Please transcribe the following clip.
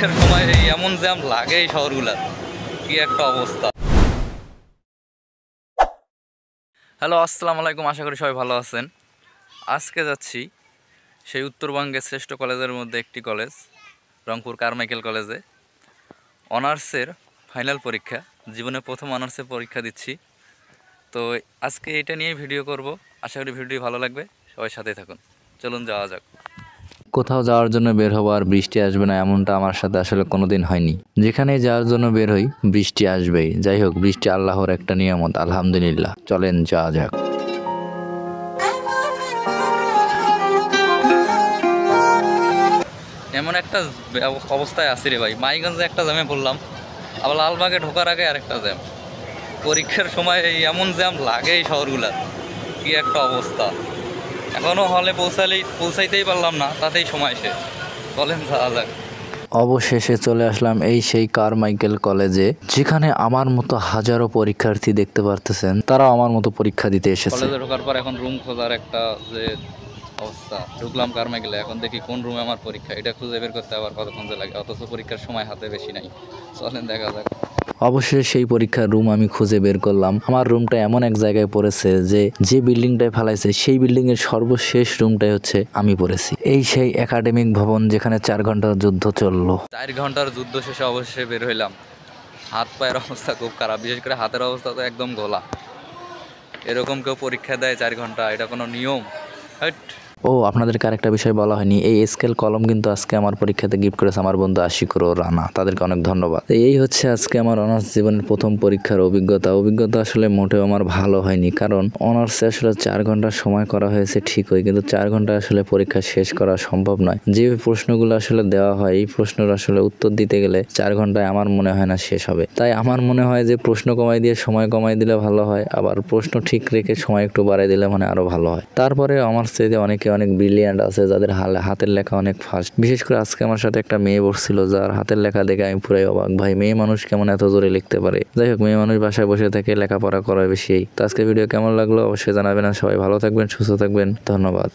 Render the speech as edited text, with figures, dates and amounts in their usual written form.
সময় এমন জ্যাম লাগে এই শহরগুলার, কি একটা অবস্থা। হ্যালো, আসসালামু আলাইকুম, আশা করি সবাই ভালো আছেন। আজকে যাচ্ছি সেই উত্তরবঙ্গের শ্রেষ্ঠ কলেজের মধ্যে একটি কলেজ, রংপুর কারমাইকেল কলেজে। অনার্সের ফাইনাল পরীক্ষা, জীবনে প্রথম অনার্সের পরীক্ষা দিচ্ছি। তো আজকে এটা নিয়েই ভিডিও করব, আশা করি ভিডিওটি ভালো লাগবে, সবাই সাথে থাকুন। চলুন যাওয়া যাক। কোথাও যাওয়ার জন্য বের হবো আর বৃষ্টি আসবে না, এমনটা আমার সাথে আসলে কোনোদিন হয়নি। যেখানে যাওয়ার জন্য বের হই বৃষ্টি আসবেই। যাই হোক, বৃষ্টি আল্লাহর একটা নিয়ামত, আলহামদুলিল্লাহ। চলেন যাওয়া যাক। এমন একটা অবস্থায় আছি রে ভাই, মাইগঞ্জে একটা জ্যামে পড়লাম, আবার লালবাগে ঢোকার আগে আরেকটা জ্যাম। পরীক্ষার সময় এমন জ্যাম লাগে এই শহরগুলার, কি একটা অবস্থা। এখনও হলে পৌঁছাইতেই পারলাম না, তাতেই সময় শেষ। চলেন যাওয়া যাক। অবশেষে চলে আসলাম এই সেই কারমাইকেল কলেজে, যেখানে আমার মতো হাজারো পরীক্ষার্থী দেখতে পারতেছেন, তারাও আমার মতো পরীক্ষা দিতে এসেছে। কলেজে ঢোকার পর এখন রুম খোঁজার একটা যে অবস্থা, ঢুকলাম কারমাইকেলে, এখন দেখি কোন রুমে আমার পরীক্ষা, এটা খুঁজে বের করতে আবার কতক্ষণ যে লাগে, অথচ পরীক্ষার সময় হাতে বেশি নাই। চলেন দেখা যাক। অবশ্যই সেই পরীক্ষার রুম আমি খুঁজে বের করলাম। আমার রুমটা এমন এক জায়গায় পড়েছে যে বিল্ডিংটায় ফেলাইছে, সেই বিল্ডিং এর সর্বশেষ রুমটাই হচ্ছে আমি পড়েছি। এই সেই একাডেমিক ভবন, যেখানে 4 ঘন্টার যুদ্ধ চললো। 4 ঘন্টার যুদ্ধ শেষে অবশ্যই বের হইলাম। হাত পায়ের অবস্থা খুব খারাপ, বিশেষ করে হাতের অবস্থা তো একদম গোলা। এরকম কেউ পরীক্ষা দেয় 4 ঘন্টা? এটা কোনো নিয়ম? ও, আপনাদেরকে আরেকটা বিষয় বলা হয়নি, এই স্কেল কলম কিন্তু আজকে আমার পরীক্ষাতে গিফট করেছে আমার বন্ধু আশিকুর ও রানা, তাদেরকে অনেক ধন্যবাদ। এই হচ্ছে আজকে আমার অনার্স জীবনের প্রথম পরীক্ষার অভিজ্ঞতা আসলে মোটেও আমার ভালো হয়নি, কারণ অনার্সে আসলে 4 ঘন্টার সময় করা হয়েছে ঠিকই, কিন্তু 4 ঘন্টা আসলে পরীক্ষা শেষ করা সম্ভব নয়। যে প্রশ্নগুলো আসলে দেওয়া হয়, এই প্রশ্নের আসলে উত্তর দিতে গেলে 4 ঘন্টায় আমার মনে হয় না শেষ হবে। তাই আমার মনে হয় যে প্রশ্ন কমাই দিয়ে সময় কমাই দিলে ভালো হয়, আবার প্রশ্ন ঠিক রেখে সময় একটু বাড়াই দিলে মানে আরো ভালো হয়। তারপরে আমার চেয়ে অনেক ব্রিলিয়ান্ট আছে, যাদের হাতের লেখা অনেক ফাস্ট। বিশেষ করে আজকে আমার সাথে একটা মেয়ে বসছিল, যার হাতের লেখা দেখে আমি পুরাই অবাক। ভাই, মেয়ে মানুষ কেমন এত জোরে লিখতে পারে? যাই হোক, মেয়ে মানুষ বাসায় বসে থেকে লেখাপড়া করা বেশি। তো আজকে ভিডিও কেমন লাগলো অবশ্যই জানাবেন। সবাই ভালো থাকবেন, সুস্থ থাকবেন, ধন্যবাদ।